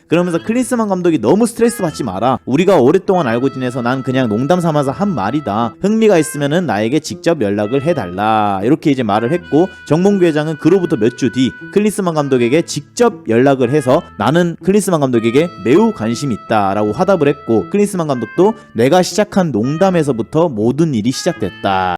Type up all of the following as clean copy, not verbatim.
그러면서 클린스만 감독이 너무 스트레스 받지 마라. 우리가 오랫동안 알고 지내서 난 그냥 농담 삼아서 한 말이다. 흥미가 있으면은 나에게 직접 연락을 해달라. 이렇게 이제 말을 했고, 정몽규 회장은 그로부터 몇 주 뒤 클린스만 감독에게 직접 연락을 해서 나는 클린스만 감독에게 매우 관심 있다 라고 화답을 했고, 클린스만 감독도 내가 시작한 농담에서부터 모든 일이 시작됐다.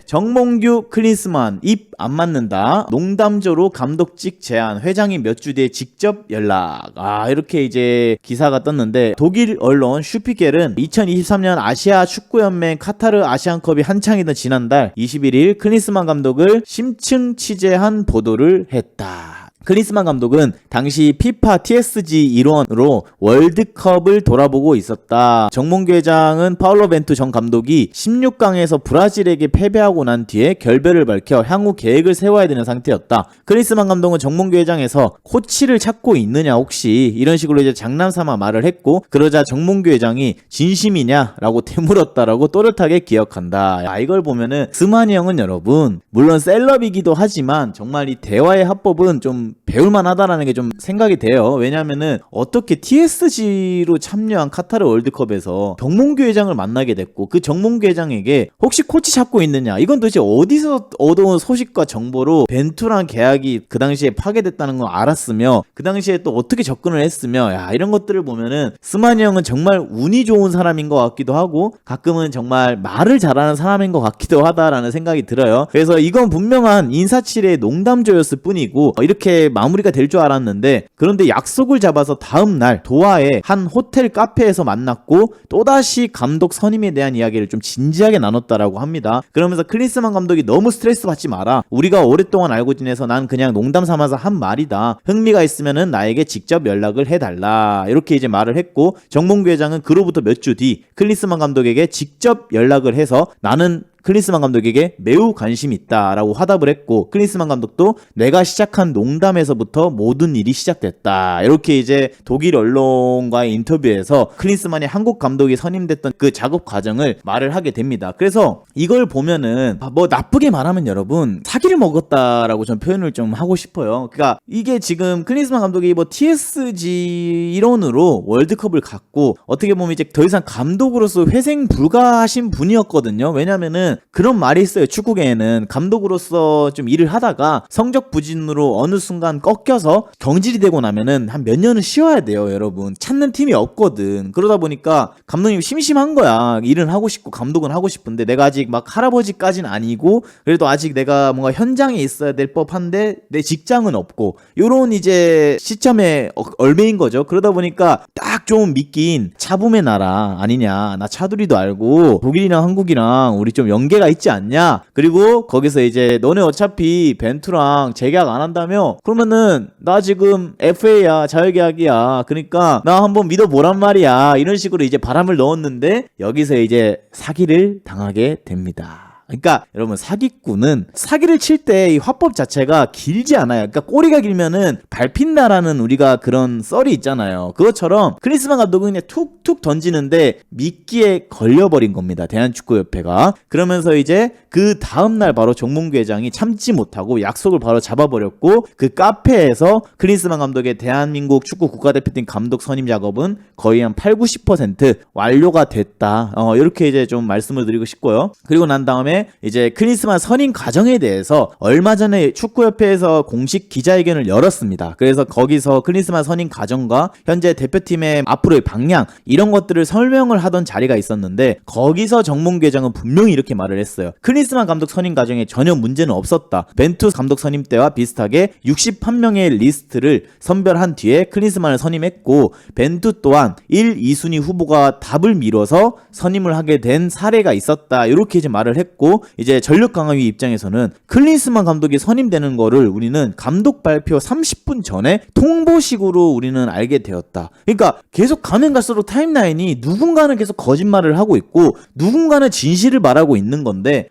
정몽규 클린스만 입 안 맞는다. 농담조로 감독직 제안. 회장이 몇 주 뒤에 직접 연락. 이렇게 이제 기사가 떴는데, 독일 언론 슈피겔은 2023년 아시아 축구연맹 카타르 아시안컵이 한창이던 지난달 21일 클린스만 감독을 심층 취재한 보도를 했다. 클린스만 감독은 당시 피파 TSG 일원으로 월드컵을 돌아보고 있었다. 정몽규 회장은 파울로 벤투 전 감독이 16강에서 브라질에게 패배하고 난 뒤에 결별을 밝혀 향후 계획을 세워야 되는 상태였다. 클린스만 감독은 정몽규 회장에서 코치를 찾고 있느냐 혹시, 이런 식으로 이제 장난삼아 말을 했고, 그러자 정몽규 회장이 진심이냐 라고 되물었다라고 또렷하게 기억한다. 이걸 보면은 스마니 형은 여러분 물론 셀럽이기도 하지만 정말 이 대화의 합법은 좀 배울만 하다라는 게 좀 생각이 돼요. 왜냐면은 어떻게 TSG로 참여한 카타르 월드컵에서 정몽규 회장을 만나게 됐고, 그 정몽규 회장에게 혹시 코치 찾고 있느냐, 이건 도대체 어디서 얻어온 소식과 정보로 벤투랑 계약이 그 당시에 파괴됐다는 걸 알았으며, 그 당시에 또 어떻게 접근을 했으며, 이런 것들을 보면은 스마니 형은 정말 운이 좋은 사람인 것 같기도 하고, 가끔은 정말 말을 잘하는 사람인 것 같기도 하다라는 생각이 들어요. 그래서 이건 분명한 인사치레의 농담조였을 뿐이고, 이렇게 마무리가 될 줄 알았는데, 그런데 약속을 잡아서 다음날 도하의 한 호텔 카페에서 만났고 또다시 감독 선임에 대한 이야기를 좀 진지하게 나눴다라고 합니다. 그러면서 클린스만 감독이 너무 스트레스 받지 마라. 우리가 오랫동안 알고 지내서 난 그냥 농담 삼아서 한 말이다. 흥미가 있으면은 나에게 직접 연락을 해달라. 이렇게 이제 말을 했고, 정몽규 회장은 그로부터 몇 주 뒤 클린스만 감독에게 직접 연락을 해서 나는 클린스만 감독에게 매우 관심 있다 라고 화답을 했고, 클린스만 감독도 내가 시작한 농담에서부터 모든 일이 시작됐다. 이렇게 이제 독일 언론과의 인터뷰에서 클린스만이 한국 감독이 선임됐던 그 작업 과정을 말을 하게 됩니다. 그래서 이걸 보면은 뭐 나쁘게 말하면 여러분 사기를 먹었다라고 전 표현을 좀 하고 싶어요. 그러니까 이게 지금 클린스만 감독이 뭐 TSG 일원으로 월드컵을 갔고, 어떻게 보면 이제 더 이상 감독으로서 회생 불가하신 분이었거든요. 왜냐면은 그런 말이 있어요. 축구계에는 감독으로서 좀 일을 하다가 성적 부진으로 어느 순간 꺾여서 경질이 되고 나면은 한 몇 년은 쉬어야 돼요, 여러분. 찾는 팀이 없거든. 그러다 보니까 감독님 심심한 거야. 일은 하고 싶고 감독은 하고 싶은데 내가 아직 막 할아버지까지는 아니고 그래도 아직 내가 뭔가 현장에 있어야 될 법한데 내 직장은 없고, 요런 이제 시점에 얼매인 거죠. 그러다 보니까 딱 좀 믿긴 차붐의 나라 아니냐, 나 차두리도 알고 독일이랑 한국이랑 우리 좀 연계가 있지 않냐, 그리고 거기서 이제 너네 어차피 벤투랑 재계약 안 한다며, 그러면은 나 지금 FA야, 자유계약이야, 그러니까 나 한번 믿어보란 말이야, 이런 식으로 이제 바람을 넣었는데 여기서 이제 사기를 당하게 됩니다. 그러니까 여러분, 사기꾼은 사기를 칠 때 이 화법 자체가 길지 않아요. 그러니까 꼬리가 길면은 밟힌다라는 우리가 그런 썰이 있잖아요. 그것처럼 클린스만 감독은 그냥 툭툭 던지는데 미끼에 걸려버린 겁니다, 대한축구협회가. 그러면서 이제 그 다음날 바로 정몽규 회장이 참지 못하고 약속을 바로 잡아버렸고, 그 카페에서 클린스만 감독의 대한민국 축구 국가대표팀 감독 선임 작업은 거의 한 80-90% 완료가 됐다. 이렇게 이제 좀 말씀을 드리고 싶고요. 그리고 난 다음에 이제 클린스만 선임 과정에 대해서 얼마 전에 축구협회에서 공식 기자회견을 열었습니다. 그래서 거기서 클린스만 선임 과정과 현재 대표팀의 앞으로의 방향, 이런 것들을 설명을 하던 자리가 있었는데, 거기서 정몽규 회장은 분명히 이렇게 말을 했어요. 클린스만 감독 선임 과정에 전혀 문제는 없었다. 벤투 감독 선임 때와 비슷하게 61명의 리스트를 선별한 뒤에 클린스만을 선임했고, 벤투 또한 1, 2순위 후보가 답을 미뤄서 선임을 하게 된 사례가 있었다. 이렇게 이제 말을 했고, 이제 전력강화위 입장에서는 클린스만 감독이 선임되는 거를 우리는 감독 발표 30분 전에 통보식으로 우리는 알게 되었다. 그러니까 계속 가면 갈수록 타임라인이 누군가는 계속 거짓말을 하고 있고 누군가는 진실을 말하고 있는 건데,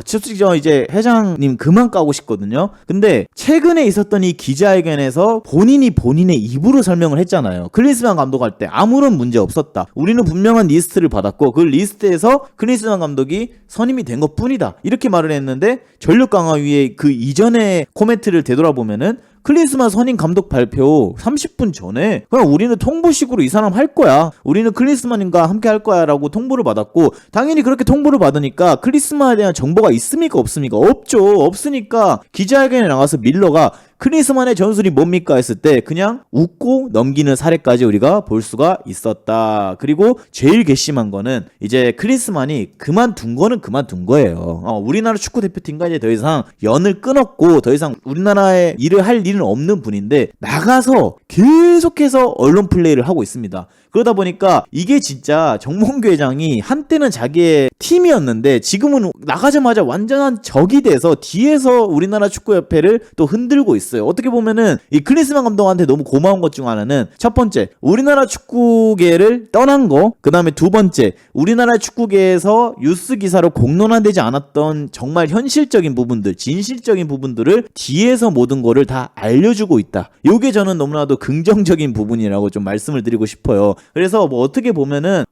솔직히 저 이제 회장님 그만 까고 싶거든요. 근데 최근에 있었던 이 기자회견에서 본인이 본인의 입으로 설명을 했잖아요. 클린스만 감독 할 때 아무런 문제 없었다. 우리는 분명한 리스트를 받았고 그 리스트에서 클린스만 감독이 선임이 된 것뿐이다 이렇게 말을 했는데 전력 강화위의 그 이전의 코멘트를 되돌아보면은 클린스만 선임 감독 발표 30분 전에 그냥 우리는 통보식으로 이 사람 할 거야. 우리는 클린스만과 함께 할 거야 라고 통보를 받았고 당연히 그렇게 통보를 받으니까 클린스만에 대한 정보가 있습니까 없습니까? 없죠. 없으니까 기자회견에 나가서 밀러가 클린스만의 전술이 뭡니까 했을 때 그냥 웃고 넘기는 사례까지 우리가 볼 수가 있었다. 그리고 제일 괘씸한 거는 이제 클린스만이 그만둔 거는 그만둔 거예요. 우리나라 축구대표팀과 이제 더 이상 연을 끊었고 더 이상 우리나라에 일을 할 일은 없는 분인데 나가서 계속해서 언론 플레이를 하고 있습니다. 그러다 보니까 이게 진짜 정몽규 회장이 한때는 자기의 팀이었는데 지금은 나가자마자 완전한 적이 돼서 뒤에서 우리나라 축구협회를 또 흔들고 있어요. 어떻게 보면은 이 클린스만 감독한테 너무 고마운 것 중 하나는 첫 번째 우리나라 축구계를 떠난 거, 그 다음에 두 번째 우리나라 축구계에서 뉴스 기사로 공론화되지 않았던 정말 현실적인 부분들, 진실적인 부분들을 뒤에서 모든 거를 다 알려주고 있다. 요게 저는 너무나도 긍정적인 부분이라고 좀 말씀을 드리고 싶어요. 그래서 뭐 어떻게 보면은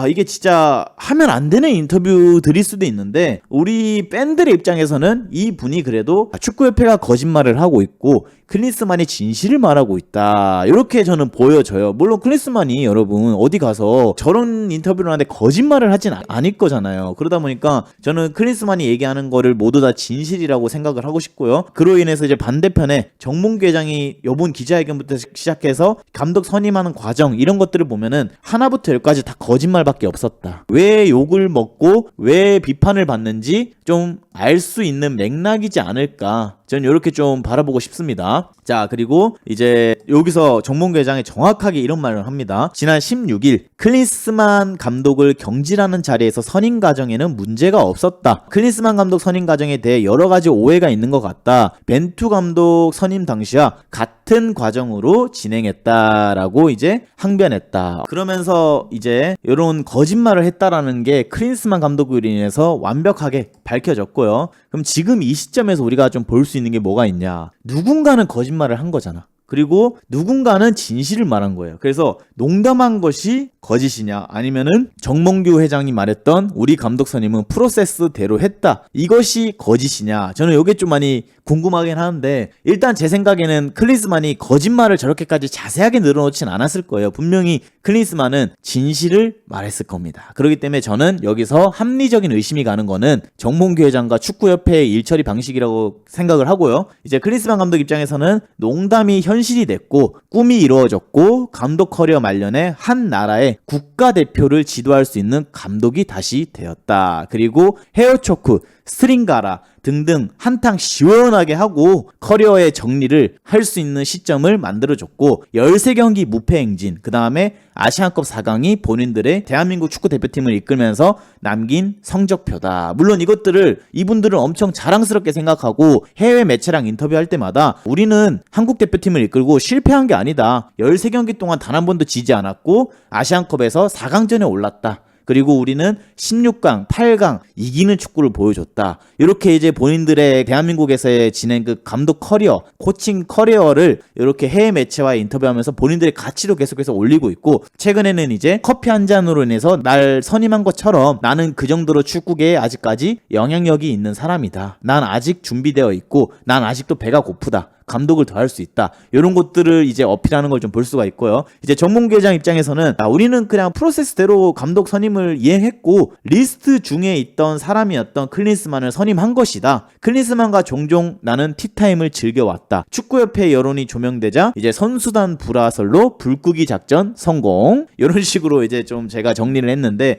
이게 진짜 하면 안 되는 인터뷰들일 수도 있는데 우리 팬들의 입장에서는 이 분이 그래도 축구협회가 거짓말을 하고 있고 클린스만이 진실을 말하고 있다 이렇게 저는 보여져요. 물론 클린스만이 여러분 어디 가서 저런 인터뷰를 하는데 거짓말을 하진 않을 거잖아요. 그러다 보니까 저는 클린스만이 얘기하는 거를 모두 다 진실이라고 생각을 하고 싶고요. 그로 인해서 이제 반대편에 정몽규 회장이 요번 기자회견부터 시작해서 감독 선임하는 과정 이런 것들을 보면은 하나부터 열까지 다 거짓말밖에 없었다. 왜 욕을 먹고 왜 비판을 받는지 좀 알 수 있는 맥락이지 않을까 저는 이렇게 좀 바라보고 싶습니다. 자, 그리고 이제 여기서 정몽규 회장이 정확하게 이런 말을 합니다. 지난 16일 클린스만 감독을 경질하는 자리에서 선임 과정에는 문제가 없었다. 클린스만 감독 선임 과정에 대해 여러 가지 오해가 있는 것 같다. 벤투 감독 선임 당시와 같은 과정으로 진행했다라고 이제 항변했다. 그러면서 이제 이런 거짓말을 했다라는 게 클린스만 감독으로 인해서 완벽하게 밝혀졌고요. 그럼 지금 이 시점에서 우리가 좀 볼 수 있는 게 뭐가 있냐? 누군가는 거짓말을 한 거잖아. 그리고 누군가는 진실을 말한 거예요. 그래서 농담한 것이 거짓이냐 아니면은 정몽규 회장이 말했던 우리 감독 선임은 프로세스대로 했다 이것이 거짓이냐 저는 이게 좀 많이 궁금하긴 하는데 일단 제 생각에는 클린스만이 거짓말을 저렇게까지 자세하게 늘어놓진 않았을 거예요. 분명히 클린스만은 진실을 말했을 겁니다. 그렇기 때문에 저는 여기서 합리적인 의심이 가는 거는 정몽규 회장과 축구협회의 일처리 방식이라고 생각을 하고요. 이제 클린스만 감독 입장에서는 농담이 현실이 됐고 꿈이 이루어졌고 감독 커리어 말년에 한 나라의 국가대표를 지도할 수 있는 감독이 다시 되었다. 그리고 헤어초크, 스트링가라 등등 한탕 시원하게 하고 커리어의 정리를 할 수 있는 시점을 만들어줬고 13경기 무패 행진, 그 다음에 아시안컵 4강이 본인들의 대한민국 축구대표팀을 이끌면서 남긴 성적표다. 물론 이것들을 이분들은 엄청 자랑스럽게 생각하고 해외 매체랑 인터뷰할 때마다 우리는 한국 대표팀을 이끌고 실패한 게 아니다. 13경기 동안 단 한 번도 지지 않았고 아시안컵에서 4강전에 올랐다. 그리고 우리는 16강, 8강 이기는 축구를 보여줬다. 이렇게 이제 본인들의 대한민국에서의 지낸 그 감독 커리어, 코칭 커리어를 이렇게 해외 매체와 인터뷰하면서 본인들의 가치도 계속해서 올리고 있고 최근에는 이제 커피 한 잔으로 인해서 날 선임한 것처럼 나는 그 정도로 축구계에 아직까지 영향력이 있는 사람이다. 난 아직 준비되어 있고 난 아직도 배가 고프다. 감독을 더 할 수 있다. 이런 것들을 이제 어필하는 걸 좀 볼 수가 있고요. 이제 정몽규 회장 입장에서는 우리는 그냥 프로세스대로 감독 선임을 이행했고 리스트 중에 있던 사람이었던 클린스만을 선임한 것이다. 클린스만과 종종 나는 티타임을 즐겨왔다. 축구협회 여론이 조명되자 이제 선수단 불화설로 불끄기 작전 성공. 이런 식으로 이제 좀 제가 정리를 했는데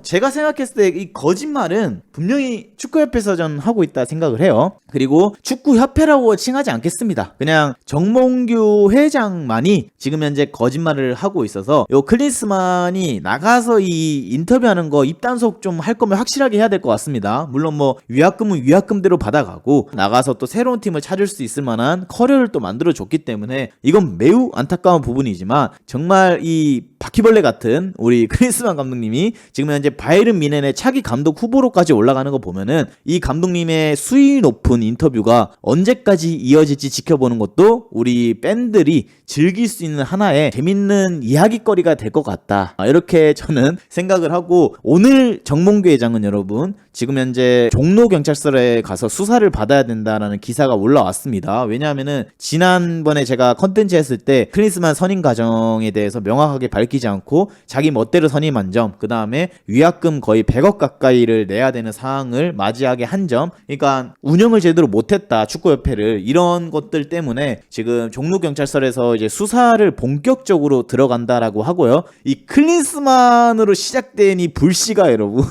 제가 생각했을 때 이 거짓말은 분명히 축구협회에서 전 하고 있다 생각을 해요. 그리고 축구협회라고 칭하지 않겠습니다. 그냥 정몽규 회장만이 지금 현재 거짓말을 하고 있어서 요 클린스만이 나가서 이 인터뷰하는 거 입단속 좀 할 거면 확실하게 해야 될 것 같습니다. 물론 뭐 위약금은 위약금대로 받아가고 나가서 또 새로운 팀을 찾을 수 있을 만한 커리어를 또 만들어줬기 때문에 이건 매우 안타까운 부분이지만 정말 이 바퀴벌레 같은 우리 클린스만 감독님이 지금 현재 바이에른 뮌헨의 차기 감독 후보로까지 올라가는 거 보면은 이 감독님의 수위 높은 인터뷰가 언제까지 이어질지 지켜보는 것도 우리 팬들이 즐길 수 있는 하나의 재밌는 이야기거리가 될 것 같다. 이렇게 저는 생각을 하고 오늘 정몽규 회장은 여러분 지금 현재 종로경찰서에 가서 수사를 받아야 된다라는 기사가 올라왔습니다. 왜냐하면은 지난번에 제가 컨텐츠 했을 때 클린스만 선임 과정에 대해서 명확하게 밝히지 않고 자기 멋대로 선임한 점, 그 다음에 위약금 거의 100억 가까이를 내야 되는 상황을 맞이하게 한 점, 그러니까 운영을 제대로 못했다, 축구협회를. 이런 것들 때문에 지금 종로경찰서에서 이제 수사를 본격적으로 들어간다라고 하고요. 이 클린스만으로 시작된 이 불씨가 여러분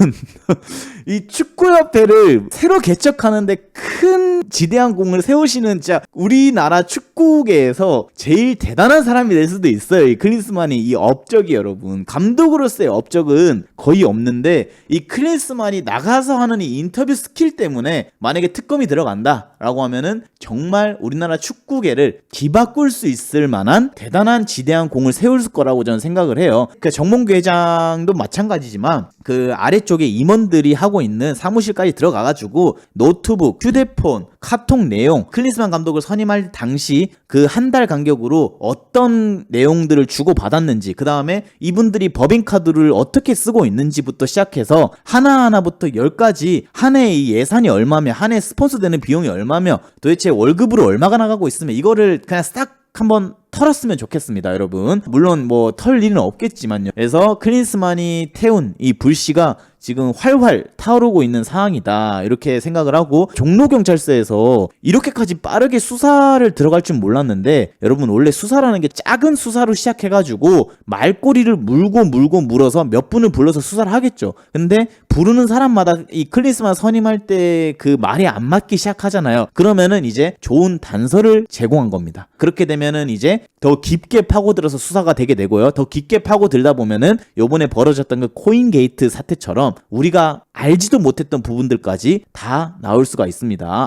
이 축구협회를 새로 개척하는데 큰 지대한 공을 세우시는 진짜 우리나라 축구계에서 제일 대단한 사람이 될 수도 있어요. 이 클린스만이. 이 업적이 여러분, 감독으로서의 업적은 거의 없는데 이 클린스만이 나가서 하는 이 인터뷰 스킬 때문에 만약에 특검이 들어간다 라고 하면은 정말 우리나라 축구계를 뒤바꿀 수 있을 만한 대단한 지대한 공을 세울 거라고 저는 생각을 해요. 그러니까 정몽규 회장도 마찬가지지만 그 아래쪽에 임원들이 하고 있는 사무실까지 들어가가지고 노트북, 휴대폰, 카톡 내용, 클린스만 감독을 선임할 당시 그 한 달 간격으로 어떤 내용들을 주고 받았는지, 그 다음에 이분들이 법인카드를 어떻게 쓰고 있는지부터 시작해서 하나하나부터 10가지, 한 해에 이 예산이 얼마며, 한 해 스폰서 되는 비용이 얼마며, 도대체 월급으로 얼마가 나가고 있으면 이거를 그냥 싹 한번 털었으면 좋겠습니다, 여러분. 물론 뭐 털 일은 없겠지만요. 그래서 클린스만이 태운 이 불씨가 지금 활활 타오르고 있는 상황이다, 이렇게 생각을 하고, 종로경찰서에서 이렇게까지 빠르게 수사를 들어갈 줄 몰랐는데, 여러분 원래 수사라는 게 작은 수사로 시작해가지고 말꼬리를 물어서 몇 분을 불러서 수사를 하겠죠. 근데 부르는 사람마다 이 클린스만 선임할 때 그 말이 안 맞기 시작하잖아요. 그러면은 이제 좋은 단서를 제공한 겁니다. 그렇게 되면은 이제 더 깊게 파고들어서 수사가 되게 되고요. 더 깊게 파고들다 보면은 요번에 벌어졌던 그 코인게이트 사태처럼 우리가 알지도 못했던 부분들까지 다 나올 수가 있습니다.